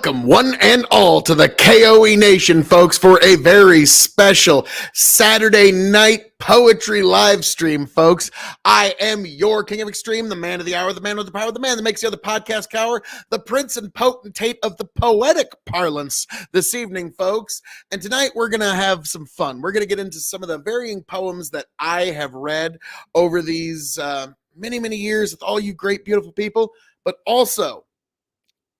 Welcome, one and all, to the K.O.E Nation, folks, for a very special Saturday night poetry live stream, folks. I am your King of Extreme, the man of the hour, the man with the power, the man that makes the other podcast cower, the prince and potentate of the poetic parlance this evening, folks. And tonight we're going to have some fun. We're going to get into some of the varying poems that I have read over these many, many years with all you great, beautiful people, but also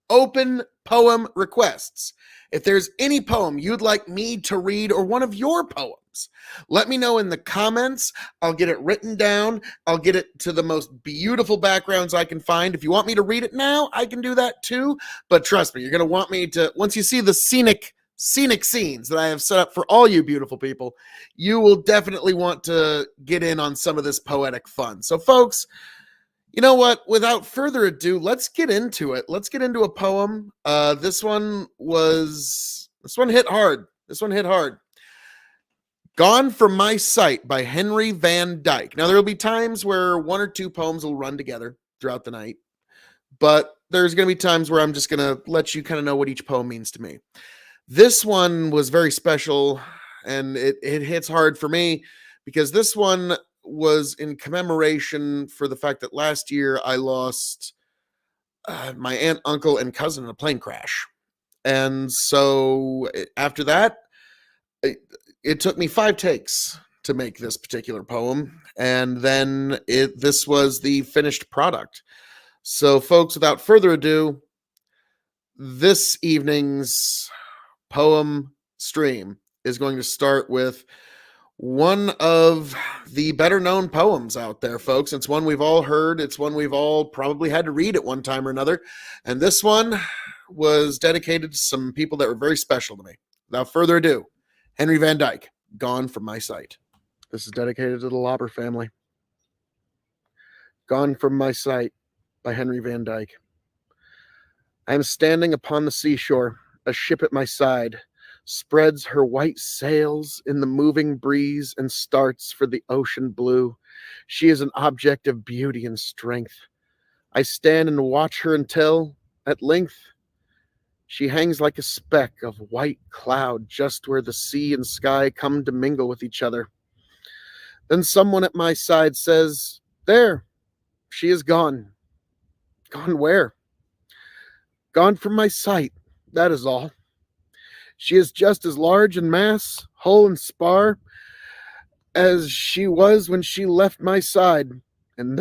open poem requests. If there's any poem you'd like me to read or one of your poems, let me know in the comments. I'll get it written down. I'll get it to the most beautiful backgrounds I can find. If you want me to read it now, I can do that too. But trust me, you're going to want me to, once you see the scenic scenes that I have set up for all you beautiful people, you will definitely want to get in on some of this poetic fun. So folks, you know what? Without further ado, let's get into it. Let's get into a poem. This one hit hard. This one hit hard. Gone From My Sight by Henry Van Dyke. Now, there will be times where one or two poems will run together throughout the night, but there's going to be times where I'm just going to let you kind of know what each poem means to me. This one was very special, and it hits hard for me because this one was in commemoration for the fact that last year I lost my aunt, uncle, and cousin in a plane crash. And so after that, it took me 5 takes to make this particular poem. And then this was the finished product. So folks, without further ado, this evening's poem stream is going to start with one of the better known poems out there, folks. It's one we've all heard. It's one we've all probably had to read at one time or another. And this one was dedicated to some people that were very special to me. Without further ado, Henry Van Dyke, Gone From My Sight. This is dedicated to the Lauber family. Gone From My Sight by Henry Van Dyke. I am standing upon the seashore, a ship at my side spreads her white sails in the moving breeze and starts for the ocean blue. She is an object of beauty and strength. I stand and watch her until, at length, she hangs like a speck of white cloud just where the sea and sky come to mingle with each other. Then someone at my side says, "There, she is gone." Gone where? Gone from my sight, that is all. She is just as large in mass, hull and spar, as she was when she left my side. And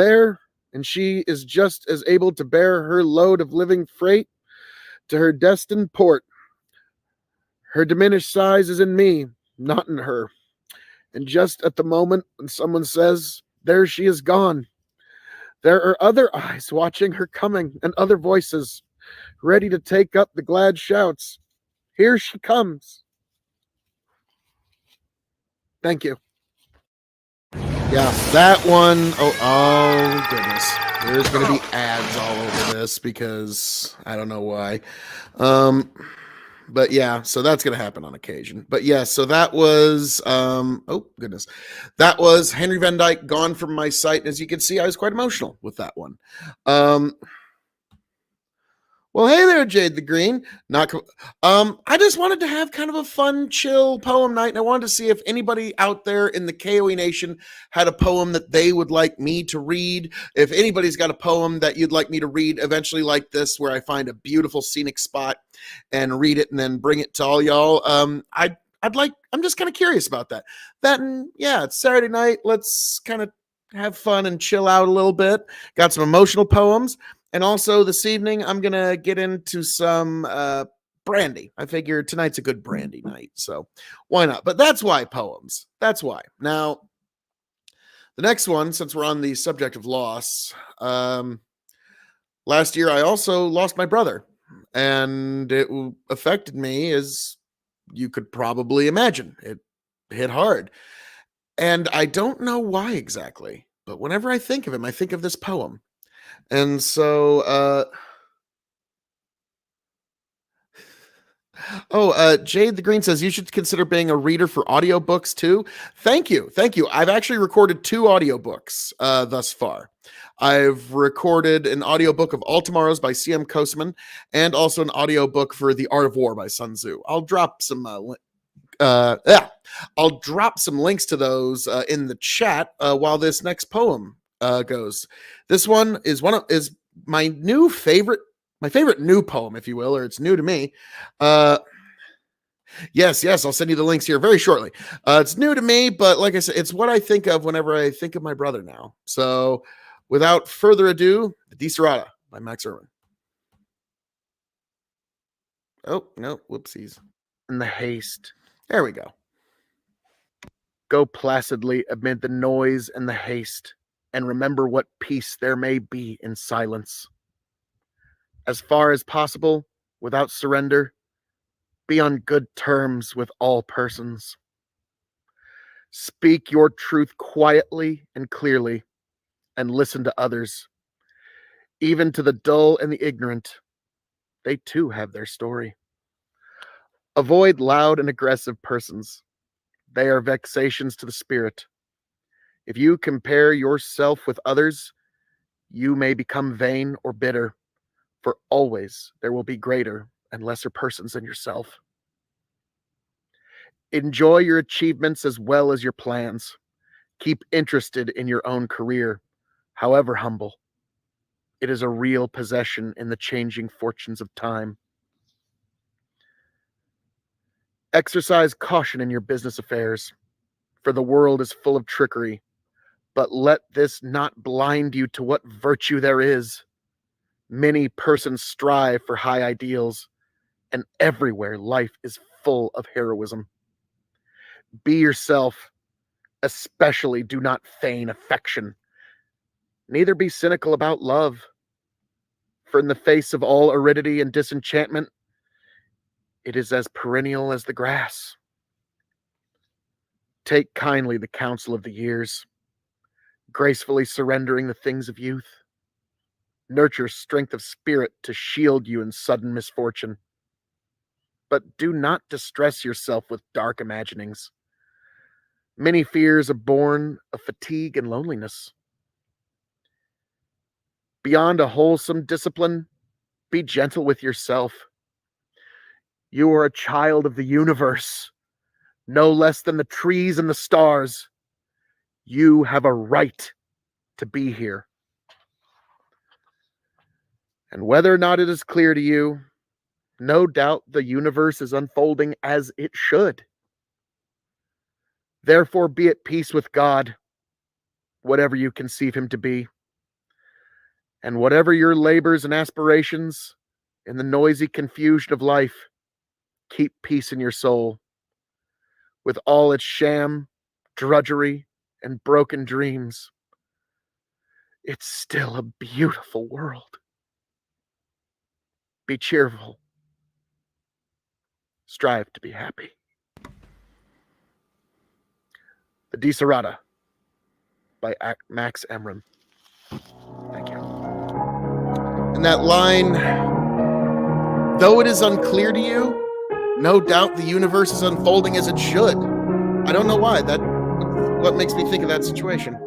she is just as able to bear her load of living freight to her destined port. Her diminished size is in me, not in her. And just at the moment when someone says, "There she is gone," there are other eyes watching her coming and other voices ready to take up the glad shouts. Here she comes. Thank you. Yeah, that one. Oh goodness. There's going to be ads all over this because I don't know why. But yeah, so that's going to happen on occasion. But yeah, so that was, oh goodness. That was Henry Van Dyke, Gone From My Sight. And as you can see, I was quite emotional with that one. Well, hey there, Jade the Green. I just wanted to have kind of a fun, chill poem night, and I wanted to see if anybody out there in the K.O.E Nation had a poem that they would like me to read. If anybody's got a poem that you'd like me to read eventually like this, where I find a beautiful scenic spot and read it and then bring it to all y'all, I'm just kind of curious about that. And yeah, it's Saturday night. Let's kind of have fun and chill out a little bit. Got some emotional poems. And also this evening, I'm going to get into some brandy. I figure tonight's a good brandy night, so why not? But that's why poems. That's why. Now, the next one, since we're on the subject of loss, last year I also lost my brother, and it affected me, as you could probably imagine. It hit hard. And I don't know why exactly, but whenever I think of him, I think of this poem. And so, Jade the Green says you should consider being a reader for audiobooks too. Thank you. I've actually recorded 2 audiobooks thus far. I've recorded an audiobook of All Tomorrows by C.M. Koseman and also an audiobook for The Art of War by Sun Tzu. I'll drop some I'll drop some links to those in the chat while this next poem goes. This one is my favorite new poem, if you will, or it's new to me. Yes, I'll send you the links here very shortly. It's new to me, but like I said, it's what I think of whenever I think of my brother now. So without further ado, The Diserata by Max Irwin. Oh, no, whoopsies. And the haste. There we go. Go placidly amid the noise and the haste, and remember what peace there may be in silence. As far as possible, without surrender, be on good terms with all persons. Speak your truth quietly and clearly, and listen to others. Even to the dull and the ignorant, they too have their story. Avoid loud and aggressive persons. They are vexations to the spirit. If you compare yourself with others, you may become vain or bitter, for always there will be greater and lesser persons than yourself. Enjoy your achievements as well as your plans. Keep interested in your own career, however humble. It is a real possession in the changing fortunes of time. Exercise caution in your business affairs, for the world is full of trickery, but let this not blind you to what virtue there is. Many persons strive for high ideals, and everywhere life is full of heroism. Be yourself, especially do not feign affection. Neither be cynical about love, for in the face of all aridity and disenchantment, it is as perennial as the grass. Take kindly the counsel of the years, gracefully surrendering the things of youth. Nurture strength of spirit to shield you in sudden misfortune. But do not distress yourself with dark imaginings. Many fears are born of fatigue and loneliness. Beyond a wholesome discipline, be gentle with yourself. You are a child of the universe, no less than the trees and the stars. You have a right to be here. And whether or not it is clear to you, no doubt the universe is unfolding as it should. Therefore, be at peace with God, whatever you conceive him to be. And whatever your labors and aspirations, in the noisy confusion of life, keep peace in your soul. With all its sham, drudgery, and broken dreams, it's still a beautiful world. Be cheerful. Strive to be happy. The Diserata by Max Emron. Thank you. And that line, though it is unclear to you, no doubt the universe is unfolding as it should. I don't know why. What makes me think of that situation.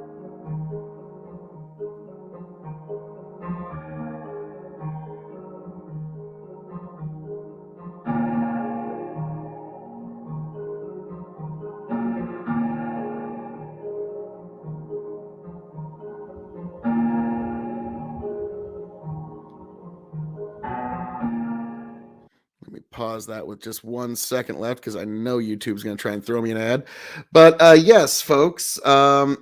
Let me pause that with just 1 second left because I know YouTube's going to try and throw me an ad. But yes, folks. Hey,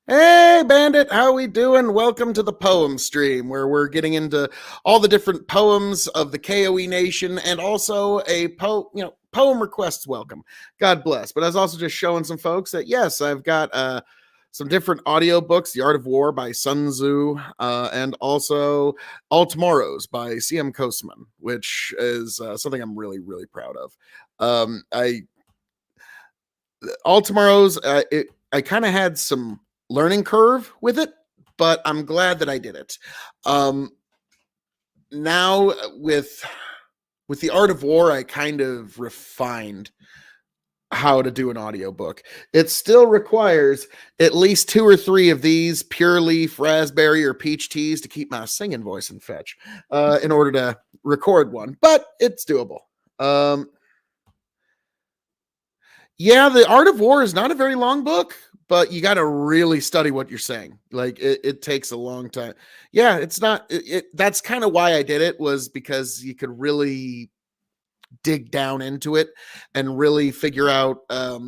Bandit, how we doing? Welcome to the poem stream, where we're getting into all the different poems of the K.O.E Nation, and also a poem requests welcome. God bless. But I was also just showing some folks that yes, I've got some different audiobooks, The Art of War by Sun Tzu, and also All Tomorrows by C.M. Koseman, which is something I'm really, really proud of. All Tomorrows, I kind of had some learning curve with it, but I'm glad that I did it. Now with The Art of War, I kind of refined how to do an audiobook. It still requires at least 2 or 3 of these pure leaf, raspberry, or peach teas to keep my singing voice in fetch in order to record one, but it's doable. Um, yeah, The Art of War is not a very long book, but you got to really study what you're saying. Like it takes a long time. Yeah, it's not. That's kind of why I did it, was because you could really dig down into it and really figure out. Like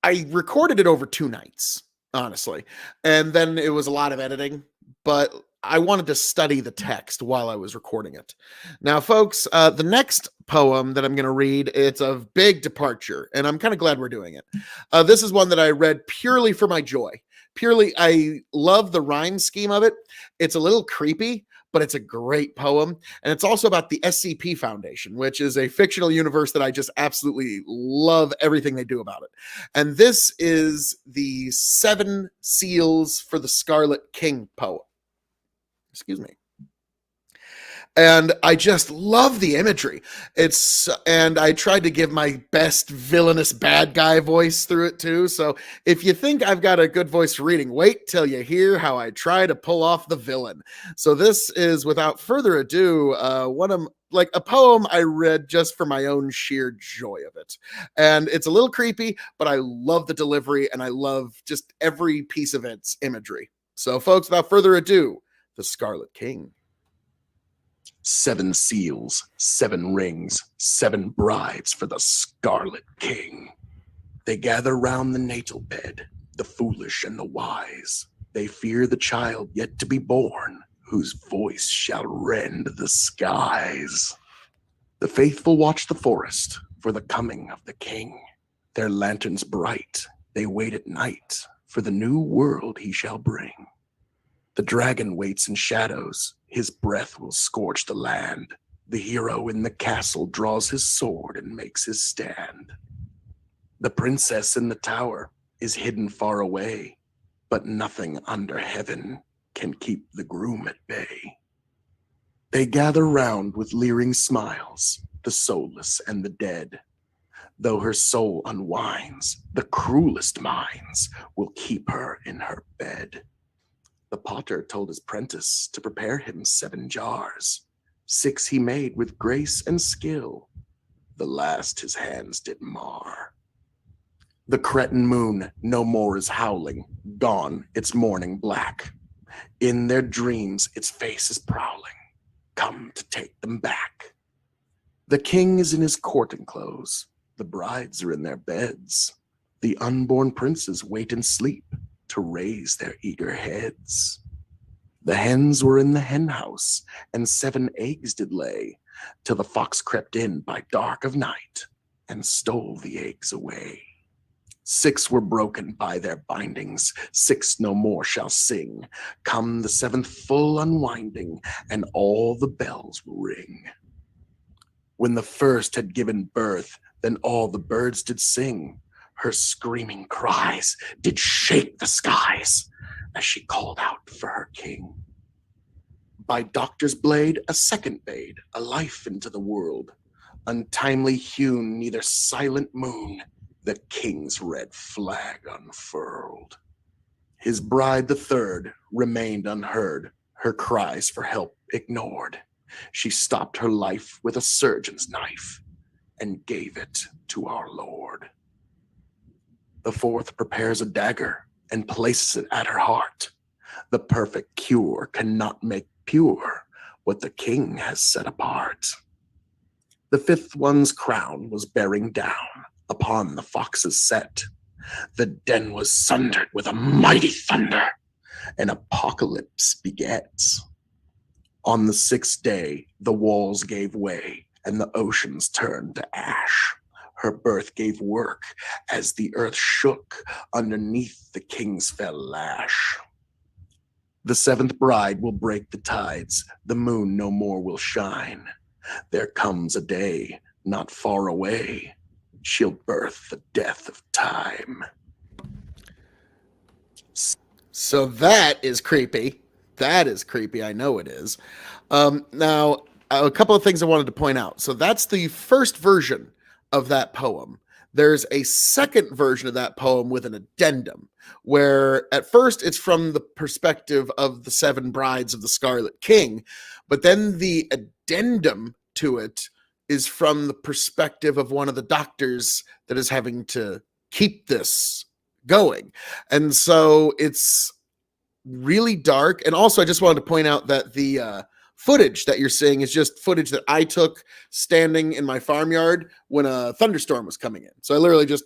I recorded it over 2 nights, honestly, and then it was a lot of editing, but I wanted to study the text while I was recording it. Now, folks, the next poem that I'm going to read, it's a big departure, and I'm kind of glad we're doing it. This is one that I read purely for my joy. Purely, I love the rhyme scheme of it. It's a little creepy, but it's a great poem. And it's also about the SCP Foundation, which is a fictional universe that I just absolutely love everything they do about it. And this is the 7 Seals for the Scarlet King poem. Excuse me. And I just love the imagery. And I tried to give my best villainous bad guy voice through it too. So if you think I've got a good voice for reading, wait till you hear how I try to pull off the villain. So this is, without further ado, one of like a poem I read just for my own sheer joy of it. And it's a little creepy, but I love the delivery and I love just every piece of its imagery. So folks, without further ado, the Scarlet King. 7 seals, 7 rings, 7 brides for the Scarlet King. They gather round the natal bed, the foolish and the wise. They fear the child yet to be born, whose voice shall rend the skies. The faithful watch the forest for the coming of the king. Their lanterns bright, they wait at night for the new world he shall bring. The dragon waits in shadows, his breath will scorch the land. The hero in the castle draws his sword and makes his stand. The princess in the tower is hidden far away, but nothing under heaven can keep the groom at bay. They gather round with leering smiles, the soulless and the dead. Though her soul unwinds, the cruelest minds will keep her in her bed. The potter told his prentice to prepare him 7 jars. 6 he made with grace and skill. The last his hands did mar. The cretin moon no more is howling, gone its morning black. In their dreams its face is prowling, come to take them back. The king is in his courting clothes, the brides are in their beds. The unborn princes wait in sleep to raise their eager heads. The hens were in the hen house, and 7 eggs did lay, till the fox crept in by dark of night, and stole the eggs away. 6 were broken by their bindings, 6 no more shall sing. Come the 7th full unwinding, and all the bells will ring. When the first had given birth, then all the birds did sing. Her screaming cries did shake the skies as she called out for her king. By doctor's blade a second bade a life into the world. Untimely hewn neither silent moon the king's red flag unfurled. His bride the third remained unheard, her cries for help ignored. She stopped her life with a surgeon's knife and gave it to our Lord. The 4th prepares a dagger and places it at her heart. The perfect cure cannot make pure what the king has set apart. The 5th one's crown was bearing down upon the fox's set. The den was sundered with a mighty thunder, and apocalypse begets. On the 6th day, the walls gave way, and the oceans turned to ash. Her birth gave work as the earth shook underneath the king's fell lash. The 7th bride will break the tides, the moon no more will shine. There comes a day not far away, she'll birth the death of time. So that is creepy. That is creepy. I know it is. Now, a couple of things I wanted to point out. So that's the first version of that poem. There's a second version of that poem with an addendum, where at first it's from the perspective of the seven brides of the Scarlet King, but then the addendum to it is from the perspective of one of the doctors that is having to keep this going. And so it's really dark. And also, I just wanted to point out that the footage that you're seeing is just footage that I took standing in my farmyard when a thunderstorm was coming in. So I literally just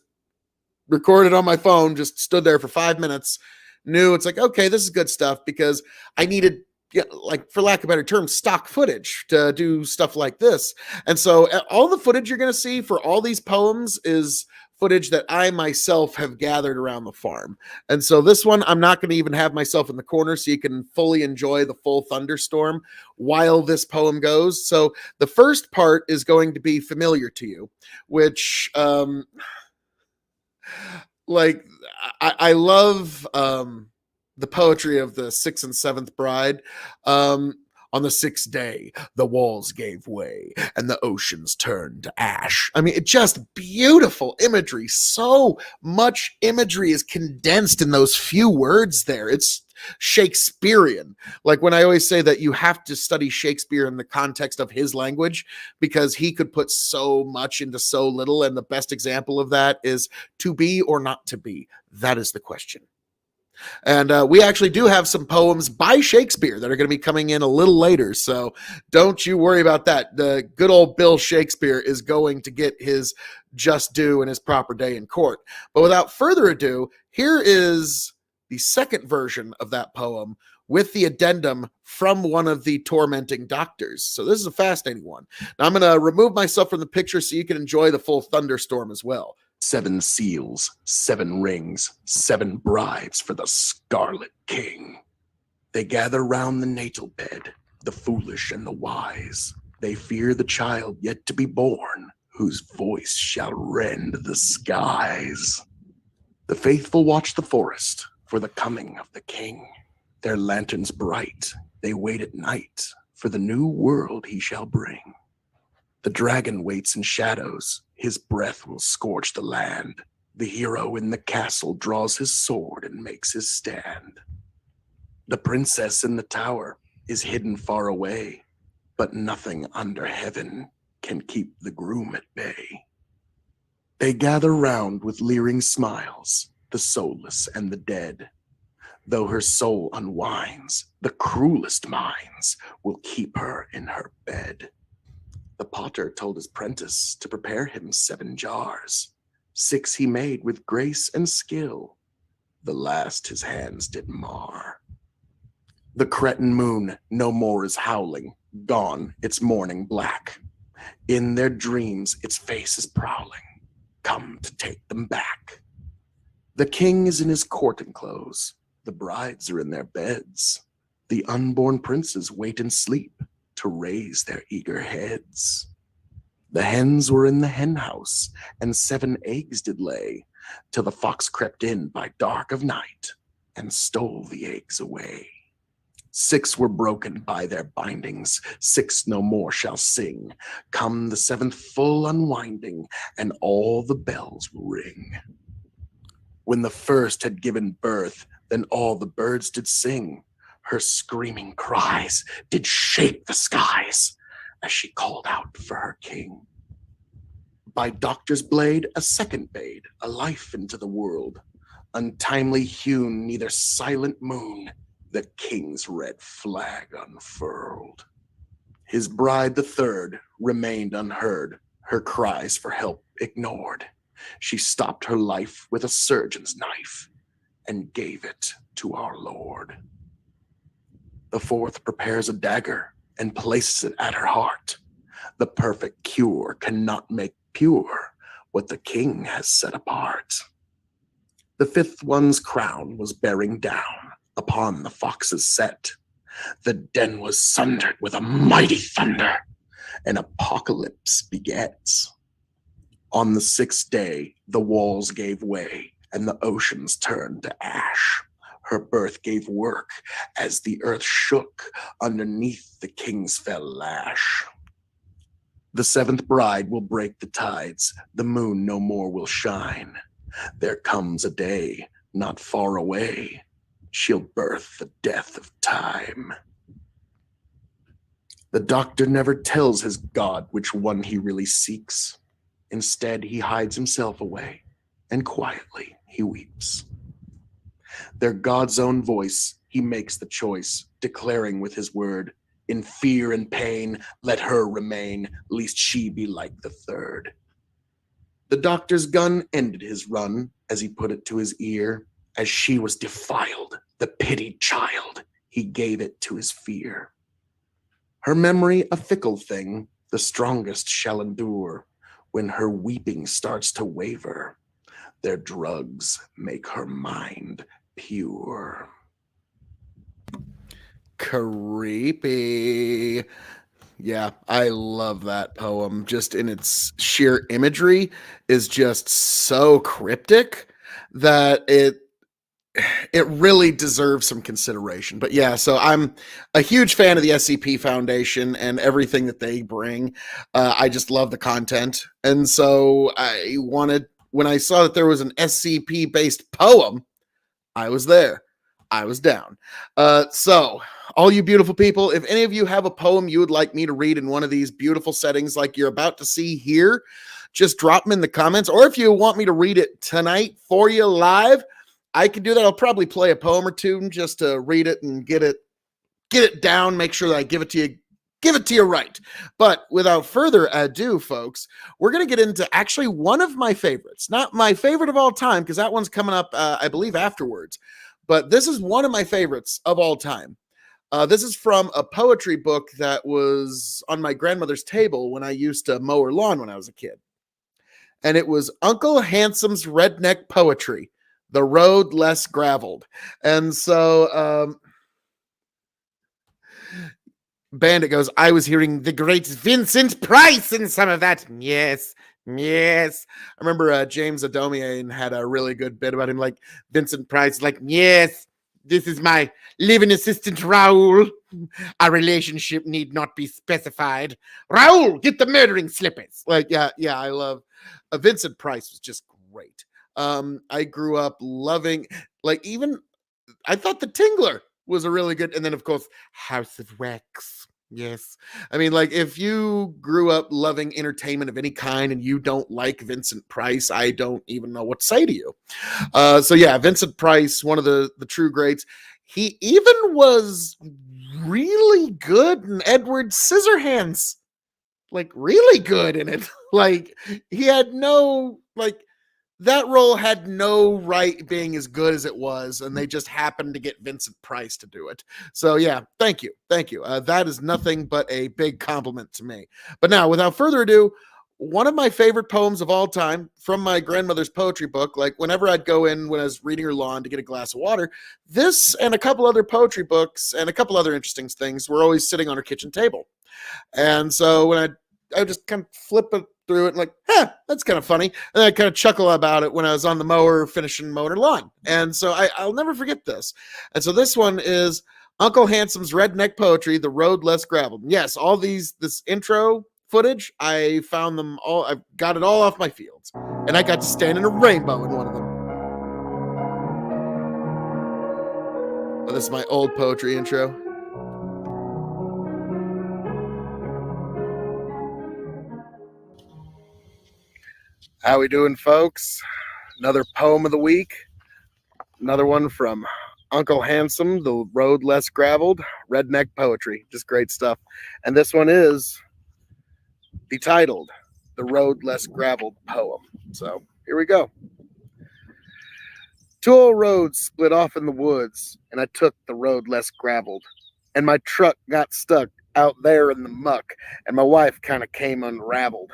recorded on my phone, just stood there for 5 minutes, knew it's like, okay, this is good stuff, because I needed, yeah, like, for lack of a better term, stock footage to do stuff like this. And so all the footage you're going to see for all these poems is footage that I myself have gathered around the farm. And so this one, I'm not going to even have myself in the corner so you can fully enjoy the full thunderstorm while this poem goes. So the first part is going to be familiar to you, which, like, I love the poetry of the sixth and seventh bride. On the sixth day, the walls gave way and the oceans turned to ash. I mean, it just beautiful imagery. So much imagery is condensed in those few words there. It's Shakespearean. Like, when I always say that you have to study Shakespeare in the context of his language, because he could put so much into so little. And the best example of that is to be or not to be. That is the question. And we actually do have some poems by Shakespeare that are going to be coming in a little later. So don't you worry about that. The good old Bill Shakespeare is going to get his just due and his proper day in court. But without further ado, here is the second version of that poem with the addendum from one of the tormenting doctors. So this is a fascinating one. Now I'm going to remove myself from the picture so you can enjoy the full thunderstorm as well. 7 seals, 7 rings, 7 bribes for the Scarlet King. They gather round the natal bed, the foolish and the wise. They fear the child yet to be born, whose voice shall rend the skies. The faithful watch the forest for the coming of the king. Their lanterns bright, they wait at night for the new world he shall bring. The dragon waits in shadows, his breath will scorch the land. The hero in the castle draws his sword and makes his stand. The princess in the tower is hidden far away, but nothing under heaven can keep the groom at bay. They gather round with leering smiles, the soulless and the dead. Though her soul unwinds, the cruelest minds will keep her in her bed. The potter told his prentice to prepare him 7 jars. 6 he made with grace and skill. The last his hands did mar. The cretin moon no more is howling, gone its morning black. In their dreams its face is prowling, come to take them back. The king is in his courting clothes, the brides are in their beds. The unborn princes wait in sleep to raise their eager heads. The hens were in the hen house, and 7 eggs did lay, till the fox crept in by dark of night, and stole the eggs away. 6 were broken by their bindings, 6 no more shall sing. Come the 7th full unwinding, and all the bells will ring. When the first had given birth, then all the birds did sing. Her screaming cries did shake the skies as she called out for her king. By doctor's blade a second bade a life into the world. Untimely hewn neither silent moon the king's red flag unfurled. His bride the third remained unheard, her cries for help ignored. She stopped her life with a surgeon's knife and gave it to our Lord. The 4th prepares a dagger and places it at her heart. The perfect cure cannot make pure what the king has set apart. The 5th one's crown was bearing down upon the fox's set. The den was sundered with a mighty thunder, and apocalypse begets. On the 6th day, the walls gave way, and the oceans turned to ash. Her birth gave work as the earth shook underneath the king's fell lash. The seventh bride will break the tides. The moon no more will shine. There comes a day not far away. She'll birth the death of time. The doctor never tells his God which one he really seeks. Instead, he hides himself away, and quietly he weeps. Their God's own voice, he makes the choice, declaring with his word, in fear and pain, let her remain, lest she be like the third. The doctor's gun ended his run as he put it to his ear. As she was defiled, the pitied child, he gave it to his fear. Her memory a fickle thing, the strongest shall endure. When her weeping starts to waver, their drugs make her mind pure. Creepy. Yeah, I love that poem. Just in its sheer imagery is just so cryptic that it really deserves some consideration. But yeah, so I'm a huge fan of the SCP Foundation and everything that they bring. I just love the content. And so I wanted, when I saw that there was an SCP based poem, I was there. I was down. So, all you beautiful people, if any of you have a poem you would like me to read in one of these beautiful settings like you're about to see here, just drop them in the comments. Or if you want me to read it tonight for you live, I can do that. I'll probably play a poem or two just to read it and get it down, make sure that I give it to you right. But without further ado, folks, we're going to get into actually one of my favorites. Not my favorite of all time, because that one's coming up, I believe, afterwards. But this is one of my favorites of all time. This is from a poetry book that was on my grandmother's table when I used to mow her lawn when I was a kid. And it was Uncle Handsome's Redneck Poetry, The Road Less Graveled. And so Bandit goes, I was hearing the great Vincent Price in some of that. Yes. I remember James Adomian had a really good bit about him, like Vincent Price, like, yes, this is my living assistant, Raoul. Our relationship need not be specified. Raoul, get the murdering slippers. Like, yeah, I love Vincent Price was just great. I grew up loving, like, even I thought The Tingler was a really good, and then of course House of Wax. Yes. I mean, like, if you grew up loving entertainment of any kind and you don't like Vincent Price, I don't even know what to say to you. So yeah, Vincent Price, one of the true greats. He even was really good in Edward Scissorhands. Like, really good in it. Like, he had no, like, that role had no right being as good as it was, and they just happened to get Vincent Price to do it. So yeah, thank you. That is nothing but a big compliment to me. But now, without further ado, one of my favorite poems of all time from my grandmother's poetry book. Like, whenever I'd go in when I was reading her lawn to get a glass of water, this and a couple other poetry books and a couple other interesting things were always sitting on her kitchen table. And so when I just kind of flip it through it and like, that's kind of funny. And I kind of chuckle about it when I was on the mower finishing mowing her lawn. And so I'll never forget this. And so this one is Uncle Handsome's Redneck Poetry, The Road Less Graveled. And yes, all this intro footage, I found them all. I've got it all off my fields. And I got to stand in a rainbow in one of them. Oh, this is my old poetry intro. How we doing, folks? Another poem of the week. Another one from Uncle Handsome, The Road Less Graveled, Redneck Poetry. Just great stuff. And this one is titled The Road Less Graveled Poem. So here we go. Two old roads split off in the woods, and I took the road less graveled. And my truck got stuck out there in the muck, and my wife kind of came unraveled.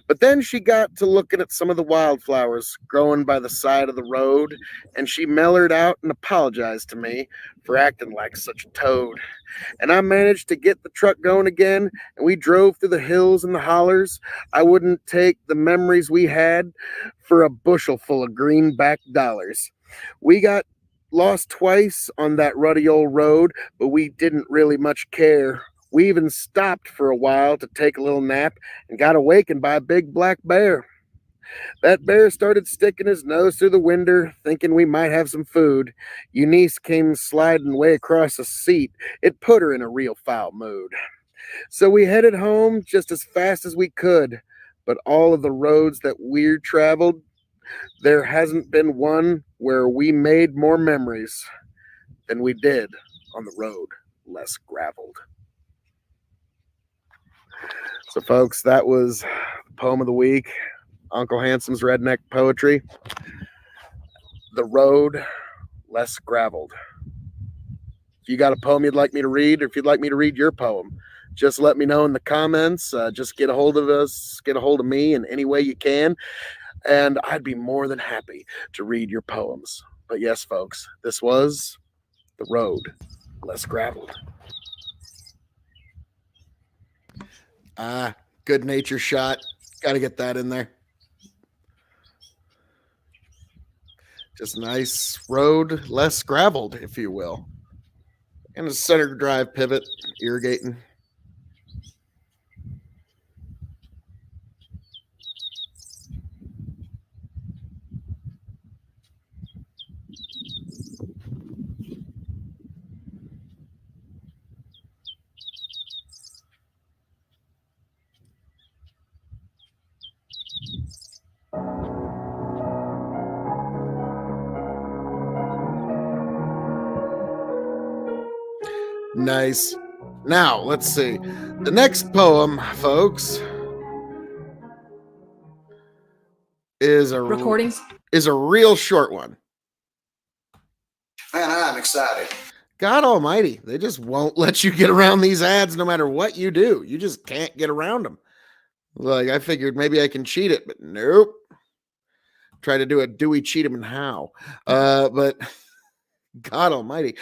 But then she got to looking at some of the wildflowers growing by the side of the road, and she mellered out and apologized to me for acting like such a toad. And I managed to get the truck going again, and we drove through the hills and the hollers. I wouldn't take the memories we had for a bushel full of greenback dollars. We got lost twice on that ruddy old road, but we didn't really much care. We even stopped for a while to take a little nap and got awakened by a big black bear. That bear started sticking his nose through the window, thinking we might have some food. Eunice came sliding way across the seat. It put her in a real foul mood. So we headed home just as fast as we could. But all of the roads that we traveled, there hasn't been one where we made more memories than we did on the road less graveled. So, folks, that was the poem of the week, Uncle Handsome's Redneck Poetry. The road less graveled. If you got a poem you'd like me to read, or if you'd like me to read your poem, just let me know in the comments. Just get a hold of us, get a hold of me in any way you can, and I'd be more than happy to read your poems. But yes, folks, this was The Road Less Graveled. Good nature shot. Got to get that in there. Just nice road, less graveled, if you will. And a center drive pivot, irrigating. Nice. Now, let's see. The next poem, folks, is a real short one. Man, I'm excited. God almighty, they just won't let you get around these ads no matter what you do. You just can't get around them. Like, I figured maybe I can cheat it, but nope. Try to do a Dewey cheat him and how. But God almighty.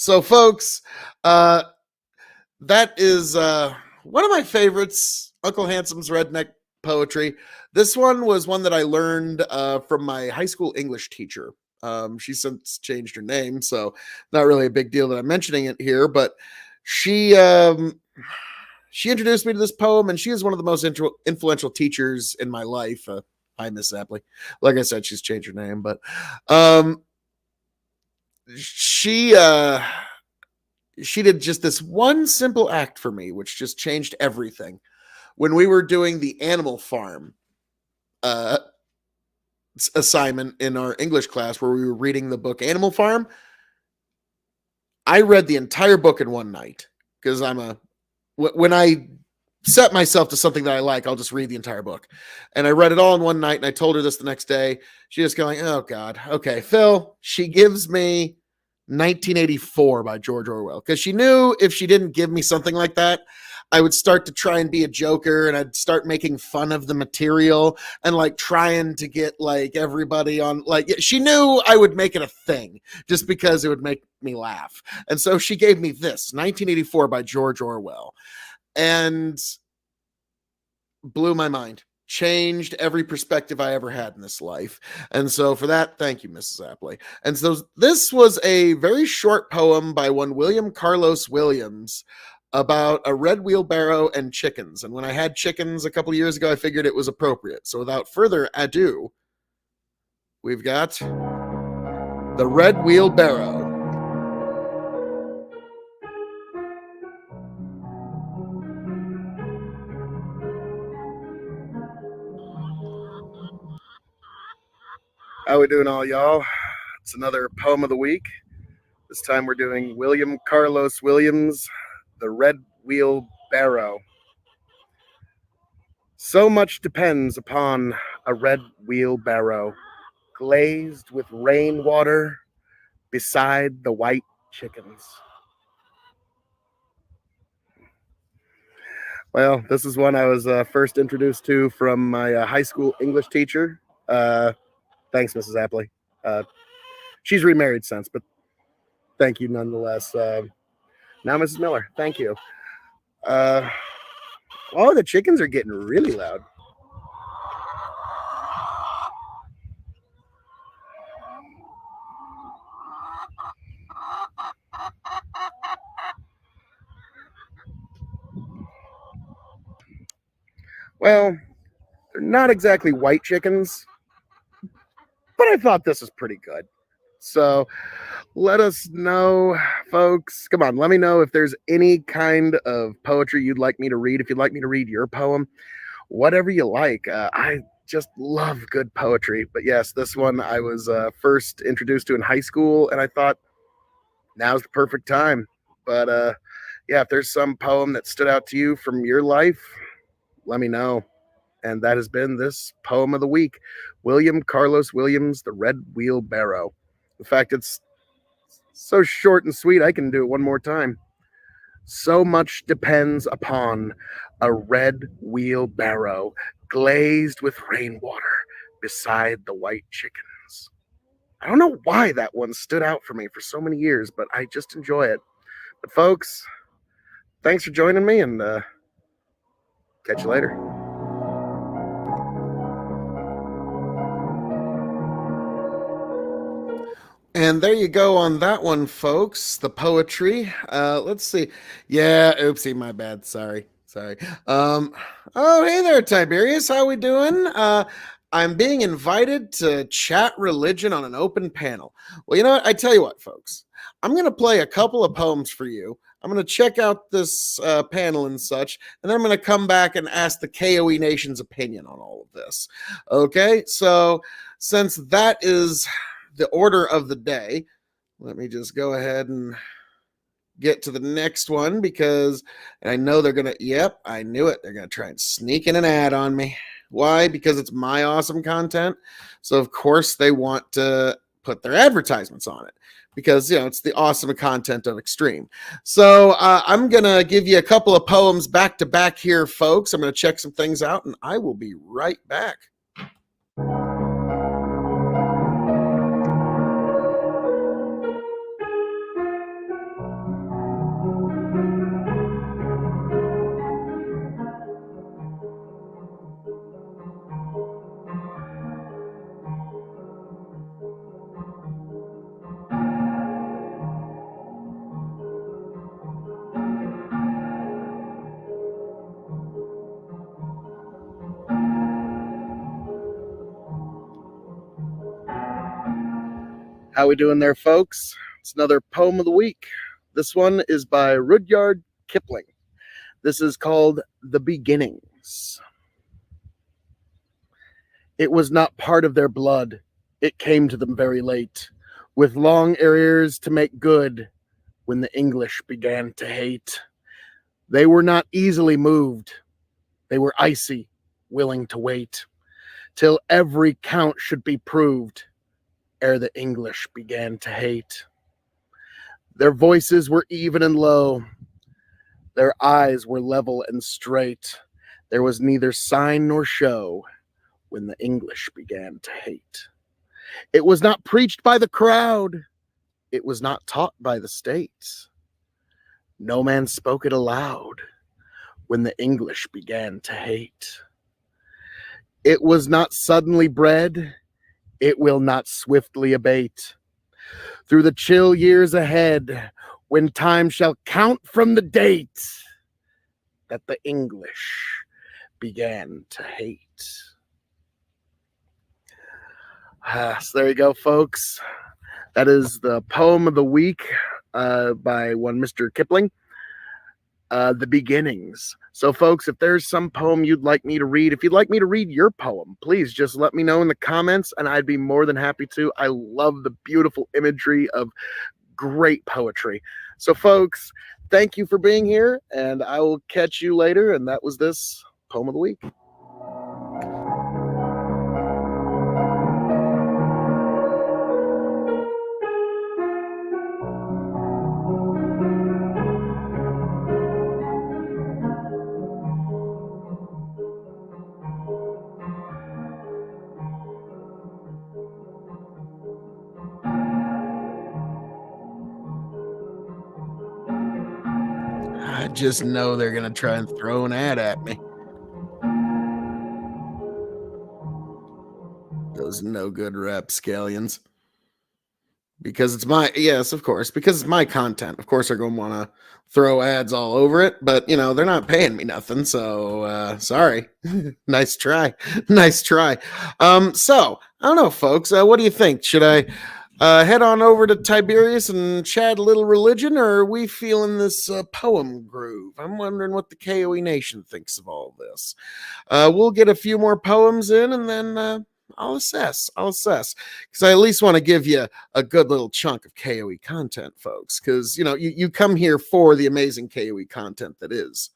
So, folks, that is one of my favorites, Uncle Handsome's Redneck Poetry. This one was one that I learned from my high school English teacher. She's since changed her name, so not really a big deal that I'm mentioning it here, but she introduced me to this poem, and she is one of the most influential teachers in my life. Hi, Miss Apley. Like I said, she's changed her name, but she did just this one simple act for me, which just changed everything. When we were doing the Animal Farm assignment in our English class, where we were reading the book Animal Farm, I read the entire book in one night because when I set myself to something that I like, I'll just read the entire book. And I read it all in one night, and I told her this the next day. She just going, oh God, okay, Phil. She gives me 1984 by George Orwell, because she knew if she didn't give me something like that, I would start to try and be a joker, and I'd start making fun of the material and like trying to get like everybody on, like, she knew I would make it a thing just because it would make me laugh. And so she gave me this 1984 by George Orwell, and blew my mind, changed every perspective I ever had in this life. And so for that, thank you, Mrs. Apley. And so this was a very short poem by one William Carlos Williams about a red wheelbarrow and chickens. And when I had chickens a couple years ago, I figured it was appropriate. So without further ado, we've got the red wheelbarrow. How we doing, all y'all? It's another poem of the week. This time we're doing William Carlos Williams, The Red Wheelbarrow. So much depends upon a red wheelbarrow, glazed with rainwater beside the white chickens. Well, this is one I was first introduced to from my high school English teacher. Thanks, Mrs. Apley. She's remarried since, but thank you nonetheless. Now, Mrs. Miller, thank you. Oh, the chickens are getting really loud. Well, they're not exactly white chickens, but I thought this was pretty good. So let us know, folks. Come on, let me know if there's any kind of poetry you'd like me to read. If you'd like me to read your poem, whatever you like. I just love good poetry. But yes, this one I was first introduced to in high school, and I thought now's the perfect time. But yeah, if there's some poem that stood out to you from your life, let me know. And that has been this poem of the week, William Carlos Williams, The Red Wheelbarrow. In fact, it's so short and sweet, I can do it one more time. So much depends upon a red wheelbarrow glazed with rainwater beside the white chickens. I don't know why that one stood out for me for so many years, but I just enjoy it. But folks, thanks for joining me, and catch you later. And there you go on that one, folks. The poetry. Let's see. Yeah, oopsie, my bad. Sorry. Um, oh, hey there, Tiberius. How we doing? I'm being invited to chat religion on an open panel. Well, you know what? I tell you what, folks. I'm going to play a couple of poems for you. I'm going to check out this panel and such, and then I'm going to come back and ask the KOE Nation's opinion on all of this. Okay, so since that is the order of the day, let me just go ahead and get to the next one, because I know they're gonna, yep, I knew it, they're gonna try and sneak in an ad on me. Why? Because it's my awesome content, so of course they want to put their advertisements on it, because it's the awesome content of Extreme. So I'm gonna give you a couple of poems back to back here, folks. I'm gonna check some things out, and I will be right back. How we doing there, folks? It's another poem of the week. This one is by Rudyard Kipling. This is called The Beginnings. It was not part of their blood. It came to them very late, with long arrears to make good when the English began to hate. They were not easily moved. They were icy, willing to wait, till every count should be proved ere the English began to hate. Their voices were even and low. Their eyes were level and straight. There was neither sign nor show when the English began to hate. It was not preached by the crowd. It was not taught by the state. No man spoke it aloud when the English began to hate. It was not suddenly bred. It will not swiftly abate. Through the chill years ahead, when time shall count from the date that the English began to hate. So there you go, folks. That is the poem of the week by one Mr. Kipling, The Beginnings. So, folks, if there's some poem you'd like me to read, if you'd like me to read your poem, please just let me know in the comments, and I'd be more than happy to. I love the beautiful imagery of great poetry. So, folks, thank you for being here, and I will catch you later. And that was this poem of the week. I just know they're going to try and throw an ad at me. Those no good rapscallions. because it's my yes, of course, because it's my content. Of course, they're going to want to throw ads all over it, but they're not paying me nothing, so sorry. Nice try, nice try. So I don't know, folks. What do you think? Should I head on over to Tiberius and chat a little religion, or are we feeling this poem groove? I'm wondering what the KOE Nation thinks of all this. We'll get a few more poems in, and then I'll assess because I at least want to give you a good little chunk of KOE content, folks, because you come here for the amazing KOE content that is.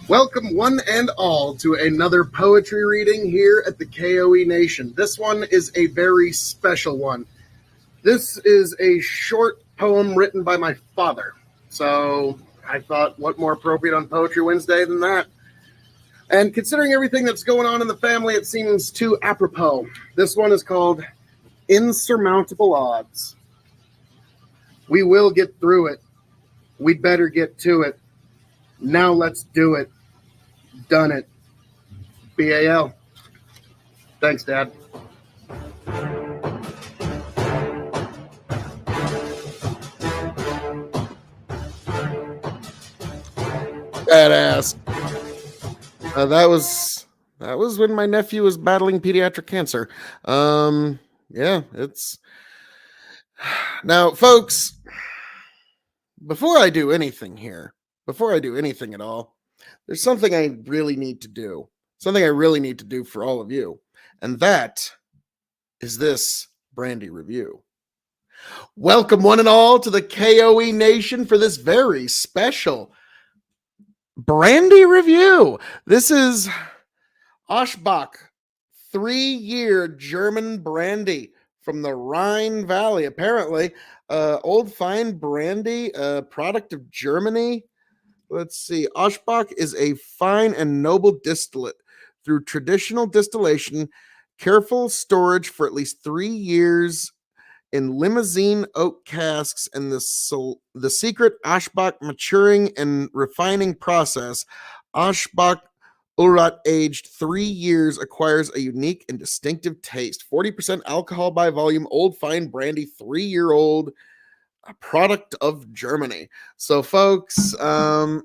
Welcome, one and all, to another poetry reading here at the KOE Nation. This one is a very special one. This is a short poem written by my father. So I thought, what more appropriate on Poetry Wednesday than that? And considering everything that's going on in the family, it seems too apropos. This one is called Insurmountable Odds. We will get through it. We'd better get to it. Now let's do it. Done it. BAL. Thanks, Dad. Badass. That was when my nephew was battling pediatric cancer. Yeah, it's now, folks. Before I do anything at all, there's something I really need to do. Something I really need to do for all of you. And that is this Brandy review. Welcome, one and all, to the KOE Nation for this very special Brandy review. This is Oshbach 3-year German brandy from the Rhine Valley. Apparently, old fine brandy, product of Germany. Let's see. Oshbach is a fine and noble distillate through traditional distillation, careful storage for at least 3 years in limousine oak casks, and the secret Oshbach maturing and refining process. Oshbach Urat, aged 3 years, acquires a unique and distinctive taste. 40% alcohol by volume, old fine brandy, 3-year-old, a product of Germany. So, folks, that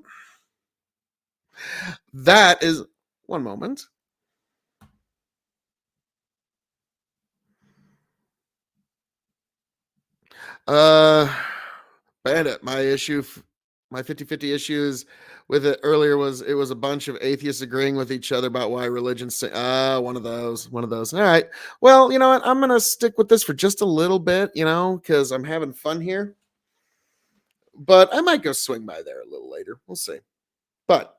is one moment. Bandit, my 50-50 issues with it earlier was a bunch of atheists agreeing with each other about why religion one of those. All right. Well, you know what? I'm gonna stick with this for just a little bit, because I'm having fun here. But I might go swing by there a little later. We'll see. But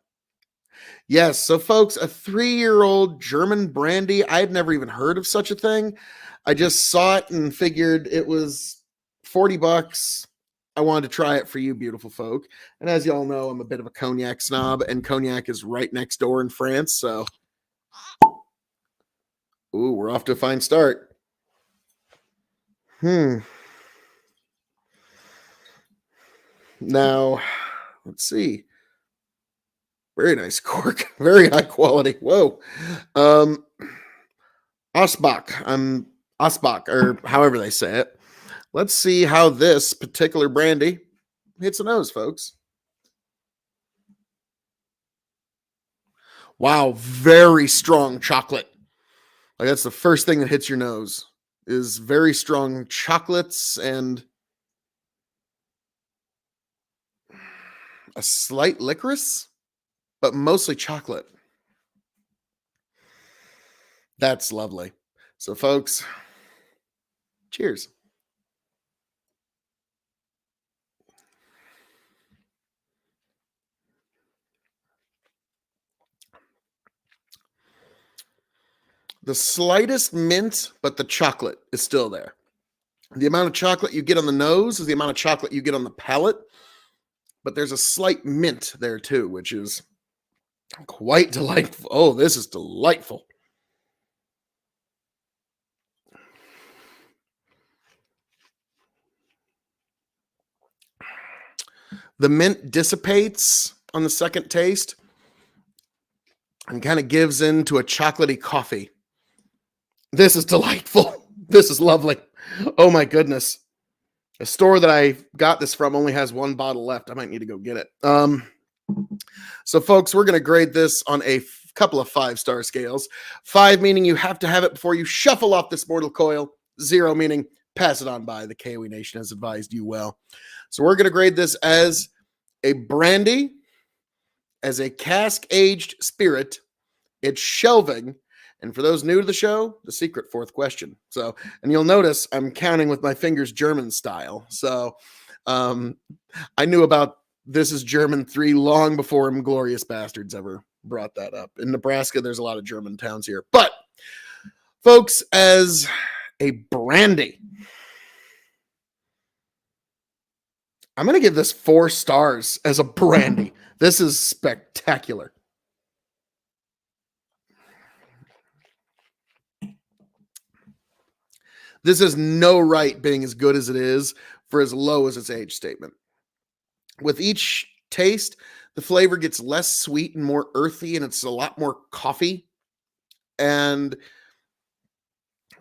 yes, so folks, a 3-year-old German brandy. I had never even heard of such a thing. I just saw it and figured it was $40. I wanted to try it for you, beautiful folk. And as y'all know, I'm a bit of a cognac snob, and cognac is right next door in France. So, ooh, we're off to a fine start. Now, let's see. Very nice cork. Very high quality. Whoa. Osbach. Osbach, or however they say it. Let's see how this particular brandy hits the nose, folks. Wow, very strong chocolate. Like, that's the first thing that hits your nose, is very strong chocolates and a slight licorice, but mostly chocolate. That's lovely. So, folks, cheers. The slightest mint, but the chocolate is still there. The amount of chocolate you get on the nose is the amount of chocolate you get on the palate, but there's a slight mint there too, which is quite delightful. Oh, this is delightful. The mint dissipates on the second taste and kind of gives into a chocolatey coffee. This is delightful. This is lovely. Oh my goodness. A store that I got this from only has one bottle left. I might need to go get it. So folks, we're going to grade this on a couple of 5-star scales. 5 meaning you have to have it before you shuffle off this mortal coil. 0 meaning pass it on by. The K.O.E Nation has advised you well. So we're going to grade this as a brandy, as a cask-aged spirit. It's shelving. And for those new to the show, the secret 4th question. So, and you'll notice I'm counting with my fingers German style. So I knew about this is German 3 long before Inglorious Bastards ever brought that up. In Nebraska, there's a lot of German towns here. But, folks, as a brandy, I'm going to give this 4 stars as a brandy. This is spectacular. This has no right being as good as it is for as low as its age statement. With each taste, the flavor gets less sweet and more earthy, and it's a lot more coffee. And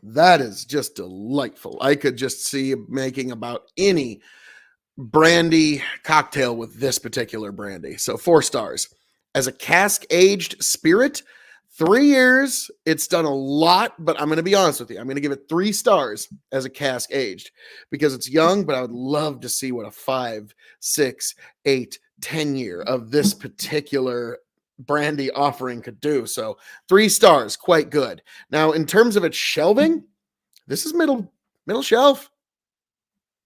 that is just delightful. I could just see making about any brandy cocktail with this particular brandy. So 4 stars. As a cask-aged spirit, 3 years, it's done a lot, but I'm going to be honest with you. I'm going to give it 3 stars as a cask aged because it's young, but I would love to see what a 5, 6, 8, 10 year of this particular brandy offering could do. So 3 stars, quite good. Now, in terms of its shelving, this is middle shelf.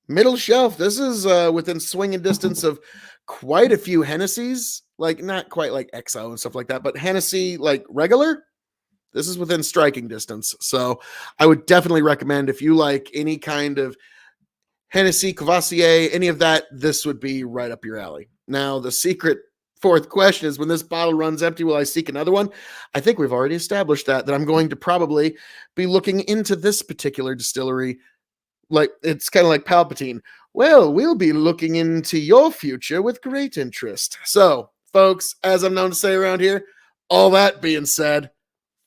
Middle shelf. This is within swinging distance of quite a few Hennessy's, like not quite like XO and stuff like that, but Hennessy like regular. This is within striking distance. So I would definitely recommend if you like any kind of Hennessy, Courvoisier, any of that, this would be right up your alley. Now, the secret 4th question is when this bottle runs empty, will I seek another one? I think we've already established that I'm going to probably be looking into this particular distillery. Like it's kind of like Palpatine. Well, we'll be looking into your future with great interest. So, folks, as I'm known to say around here, all that being said,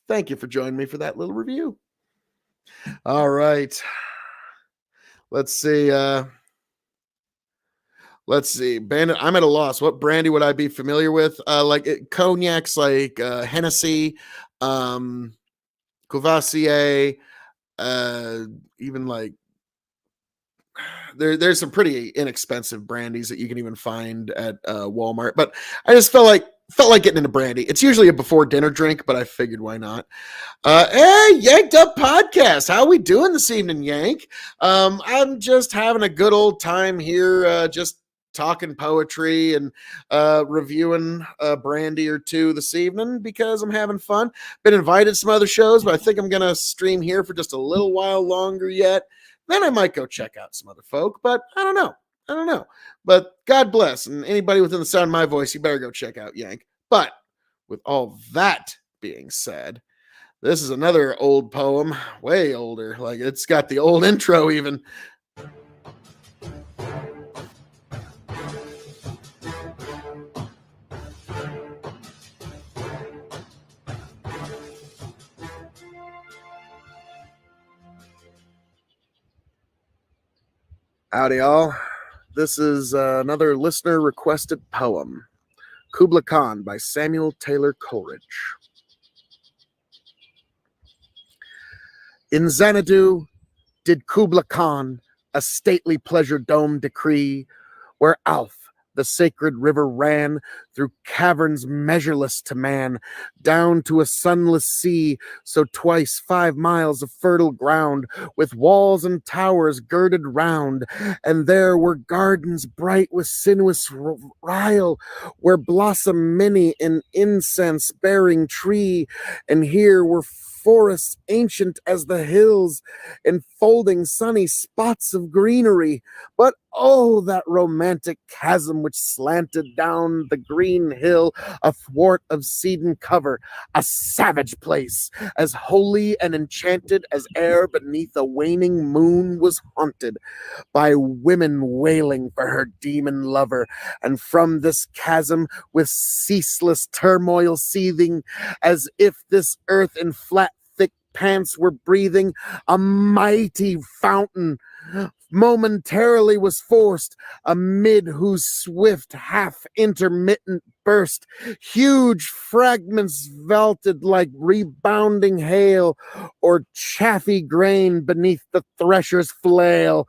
thank you for joining me for that little review. All right. Let's see. Bandit, I'm at a loss. What brandy would I be familiar with? Cognacs like Hennessy, Courvoisier, even like there's some pretty inexpensive brandies that you can even find at Walmart, but I just felt like getting into brandy. It's usually a before dinner drink, but I figured why not. Hey, Yanked Up Podcast. How we doing this evening, Yank? I'm just having a good old time here, just talking poetry and reviewing a brandy or two this evening because I'm having fun. Been invited to some other shows, but I think I'm going to stream here for just a little while longer yet. Then I might go check out some other folk, but I don't know. But God bless. And anybody within the sound of my voice, you better go check out Yank. But with all that being said, this is another old poem, way older. Like it's got the old intro even. Howdy, y'all. This is another listener-requested poem, Kubla Khan by Samuel Taylor Coleridge. In Xanadu did Kubla Khan a stately pleasure dome decree, where Alf, the sacred river, ran through caverns measureless to man, down to a sunless sea, so twice 5 miles of fertile ground, with walls and towers girded round, and there were gardens bright with sinuous ryle, where blossom many an incense-bearing tree, and here were forests ancient as the hills, enfolding sunny spots of greenery. But oh, that romantic chasm which slanted down the green green hill, athwart of cedarn cover, a savage place, as holy and enchanted as ere beneath a waning moon was haunted by women wailing for her demon lover, and from this chasm with ceaseless turmoil seething, as if this earth in flat thick pants were breathing, a mighty fountain momentarily was forced, amid whose swift half intermittent burst huge fragments vaulted like rebounding hail or chaffy grain beneath the thresher's flail.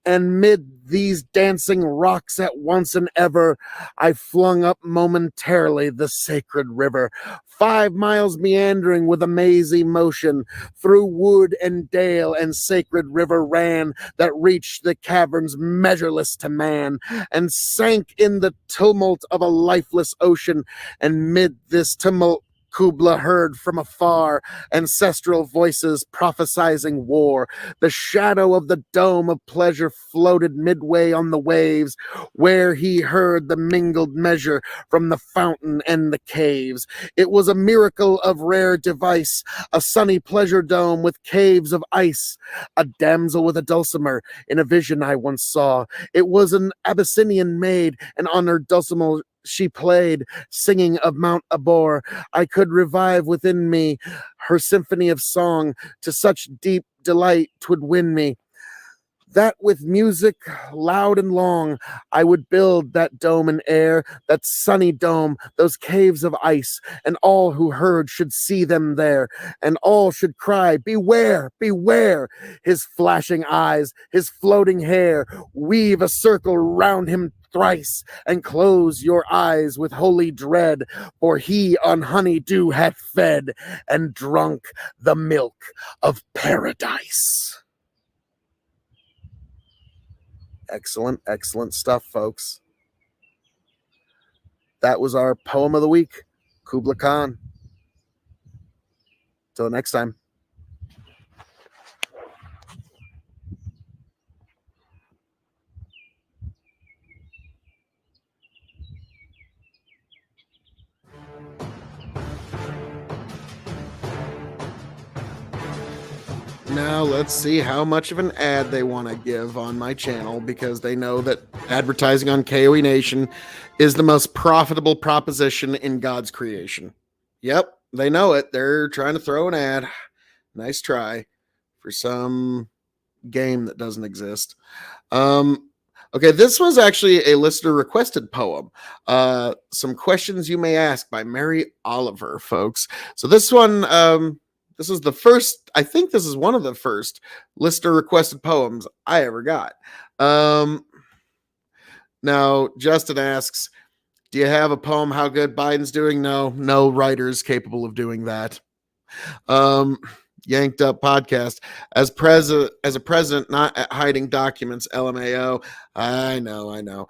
And mid these dancing rocks at once and ever, I flung up momentarily the sacred river, 5 miles meandering with a mazy motion, through wood and dale and sacred river ran, that reached the caverns measureless to man, and sank in the tumult of a lifeless ocean. And mid this tumult Kubla heard from afar ancestral voices prophesizing war. The shadow of the dome of pleasure floated midway on the waves, where he heard the mingled measure from the fountain and the caves. It was a miracle of rare device, a sunny pleasure dome with caves of ice. A damsel with a dulcimer in a vision I once saw. It was an Abyssinian maid, and on her dulcimer she played, singing of Mount Abor. I could revive within me her symphony of song. To such deep delight 'twould win me, that with music loud and long I would build that dome in air, that sunny dome, those caves of ice, and all who heard should see them there, and all should cry, beware, beware! His flashing eyes, his floating hair, weave a circle round him thrice, and close your eyes with holy dread, for he on honey dew hath fed, and drunk the milk of paradise. Excellent, excellent stuff, folks. That was our poem of the week, Kubla Khan. Till next time. Now let's see how much of an ad they want to give on my channel, because they know that advertising on K.O.E Nation is the most profitable proposition in God's creation. Yep, they know it. They're trying to throw an ad. Nice try for some game that doesn't exist. Okay, this was actually a listener requested poem. Some Questions You May Ask by Mary Oliver, folks. So this one, this is the first, I think this is one of the first listener requested poems I ever got. Now, Justin asks, do you have a poem how good Biden's doing? No writer is capable of doing that. Yanked Up Podcast, as a president not hiding documents, LMAO. I know.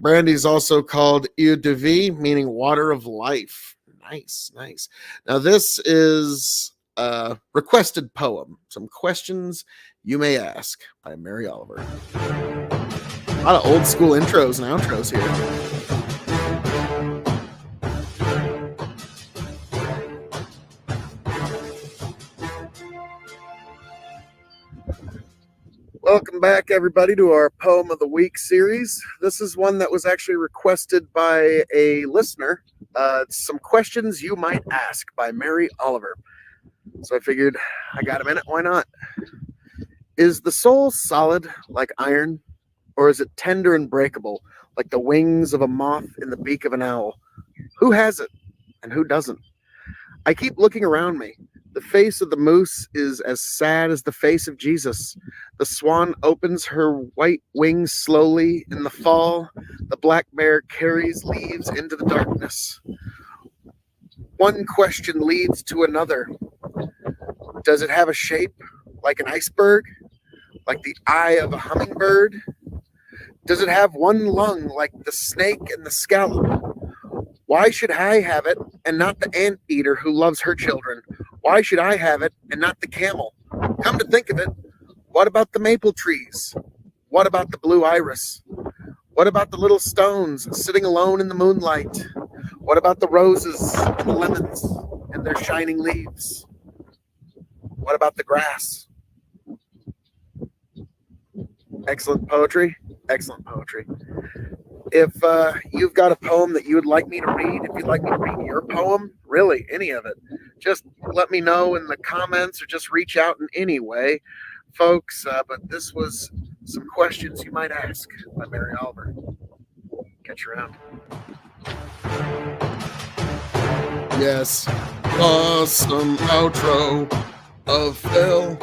Brandy's also called eau de vie, meaning water of life. Nice. Now this is a requested poem, Some Questions You May Ask by Mary Oliver. A lot of old school intros and outros here. Welcome back, everybody, to our Poem of the Week series. This is one that was actually requested by a listener. Some Questions You Might Ask by Mary Oliver. So I figured I got a minute, why not? Is the soul solid like iron, or is it tender and breakable like the wings of a moth in the beak of an owl? Who has it and who doesn't? I keep looking around me. The face of the moose is as sad as the face of Jesus. The swan opens her white wings slowly in the fall. The black bear carries leaves into the darkness. One question leads to another. Does it have a shape like an iceberg? Like the eye of a hummingbird? Does it have one lung like the snake and the scallop? Why should I have it and not the anteater who loves her children? Why should I have it and not the camel? Come to think of it, what about the maple trees? What about the blue iris? What about the little stones sitting alone in the moonlight? What about the roses and the lemons and their shining leaves? What about the grass? Excellent poetry. Excellent poetry. If you've got a poem that you would like me to read, if you'd like me to read your poem, really, any of it, just let me know in the comments or just reach out in any way, folks. But this was Some Questions You Might Ask by Mary Oliver. Catch you around. Yes, awesome outro of Phil.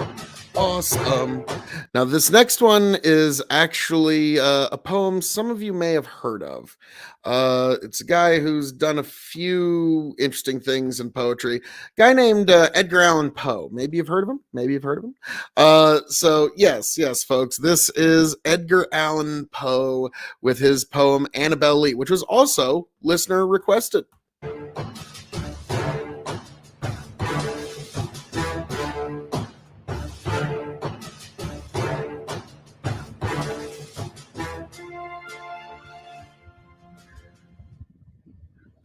Awesome. Now, this next one is actually a poem some of you may have heard of. It's a guy who's done a few interesting things in poetry. Guy named Edgar Allan Poe. Maybe you've heard of him. Maybe you've heard of him. So yes, folks, this is Edgar Allan Poe with his poem Annabel Lee, which was also listener requested.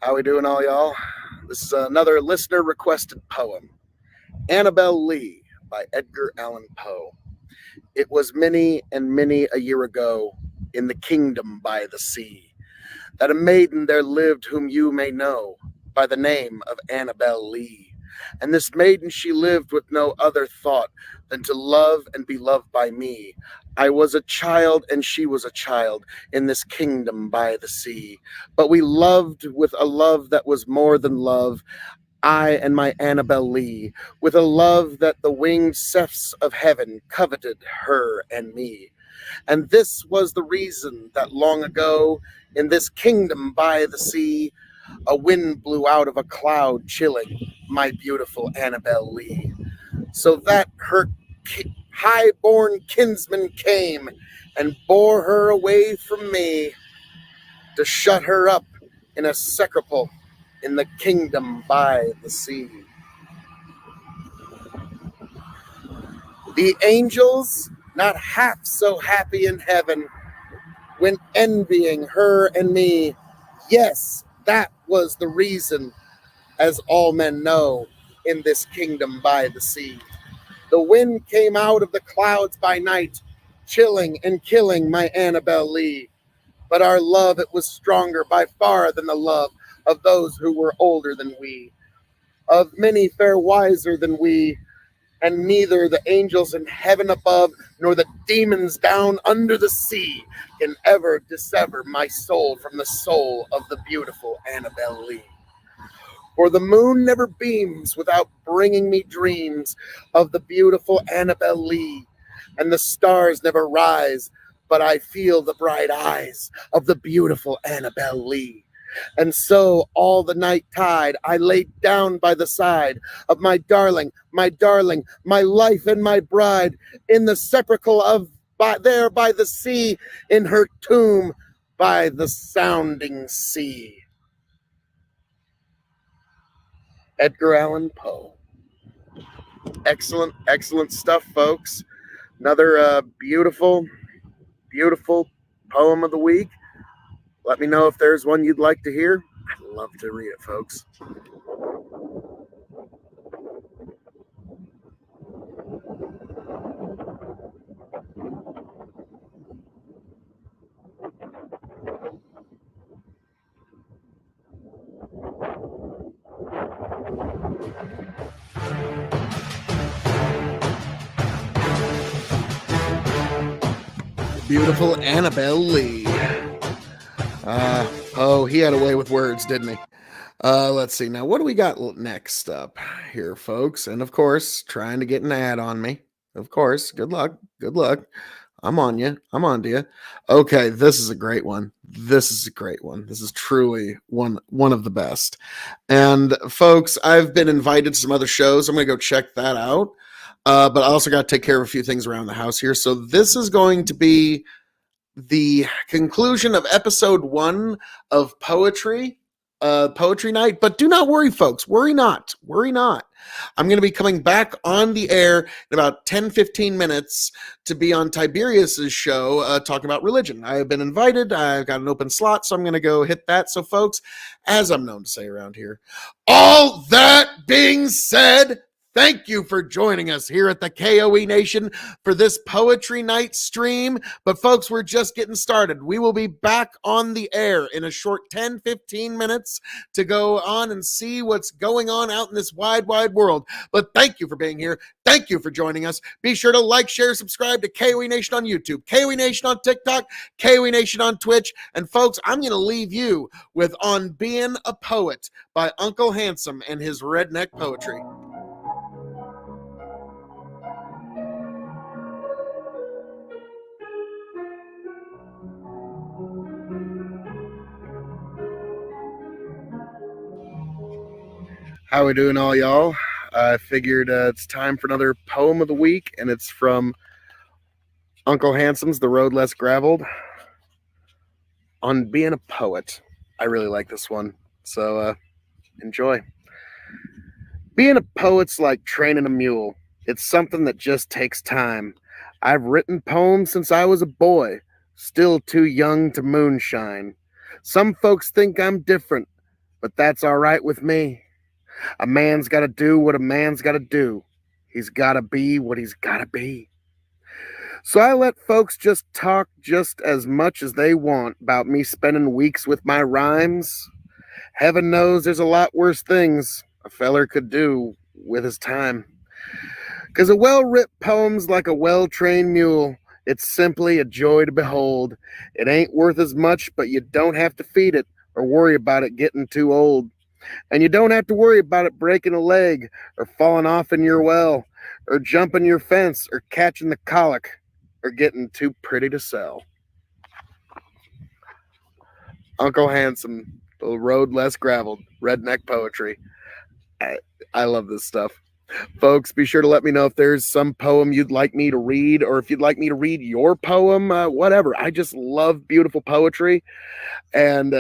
How we doing, all y'all? This is another listener requested poem, Annabel Lee by Edgar Allan Poe. It was many and many a year ago, in the kingdom by the sea, that a maiden there lived whom you may know by the name of Annabel Lee. And this maiden she lived with no other thought than to love and be loved by me. I was a child and she was a child in this kingdom by the sea. But we loved with a love that was more than love, I and my Annabel Lee, with a love that the winged sefs of heaven coveted her and me. And this was the reason that long ago, in this kingdom by the sea, a wind blew out of a cloud, chilling my beautiful Annabel Lee, so that her high-born kinsman came and bore her away from me, to shut her up in a sepulchre in the kingdom by the sea. The angels, not half so happy in heaven, went envying her and me. Yes, that was the reason, as all men know, in this kingdom by the sea. The wind came out of the clouds by night, chilling and killing my Annabel Lee. But our love, it was stronger by far than the love of those who were older than we, of many fair wiser than we, and neither the angels in heaven above nor the demons down under the sea can ever dissever my soul from the soul of the beautiful Annabel Lee. For the moon never beams without bringing me dreams of the beautiful Annabel Lee, and the stars never rise but I feel the bright eyes of the beautiful Annabel Lee. And so all the night tide I laid down by the side of my darling, my life and my bride, in the sepulchre of there by the sea, in her tomb by the sounding sea. Edgar Allan Poe. Excellent, excellent stuff, folks. Another beautiful poem of the week. Let me know if there's one you'd like to hear. I'd love to read it, folks. Beautiful Annabel Lee. He had a way with words, didn't he? Let's see. Now, what do we got next up here, folks? And of course, trying to get an ad on me. Of course. Good luck. Good luck. I'm on you. I'm on to you. Okay, this is a great one. This is truly one of the best. And folks, I've been invited to some other shows. I'm going to go check that out. But I also got to take care of a few things around the house here. So this is going to be the conclusion of episode 1 of Poetry poetry night. But do not worry, folks. Worry not. Worry not. I'm going to be coming back on the air in about 10-15 minutes to be on Tiberius's show talking about religion. I have been invited. I've got an open slot, so I'm going to go hit that. So, folks, as I'm known to say around here, all that being said, thank you for joining us here at the K.O.E Nation for this Poetry Night stream. But folks, we're just getting started. We will be back on the air in a short 10-15 minutes to go on and see what's going on out in this wide, wide world. But thank you for being here. Thank you for joining us. Be sure to like, share, subscribe to K.O.E Nation on YouTube, K.O.E Nation on TikTok, K.O.E Nation on Twitch. And folks, I'm going to leave you with On Being a Poet by Uncle Handsome and his redneck poetry. How we doing, all y'all? I figured it's time for another poem of the week, and it's from Uncle Handsome's The Road Less Graveled, On Being a Poet. I really like this one, so enjoy. Being a poet's like training a mule. It's something that just takes time. I've written poems since I was a boy, still too young to moonshine. Some folks think I'm different, but that's all right with me. A man's got to do what a man's got to do. He's got to be what he's got to be. So I let folks just talk just as much as they want about me spending weeks with my rhymes. Heaven knows there's a lot worse things a feller could do with his time. 'Cause a well-writ poem's like a well-trained mule. It's simply a joy to behold. It ain't worth as much, but you don't have to feed it or worry about it getting too old. And you don't have to worry about it breaking a leg or falling off in your well or jumping your fence or catching the colic or getting too pretty to sell. Uncle Handsome, The Road Less Graveled, redneck poetry. I love this stuff. Folks, be sure to let me know if there's some poem you'd like me to read, or if you'd like me to read your poem, whatever. I just love beautiful poetry. And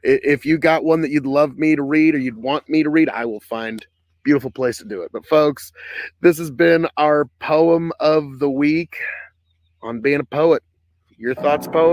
if you got one that you'd love me to read or you'd want me to read, I will find a beautiful place to do it. But folks, this has been our poem of the week on being a poet. Your thoughts, poet?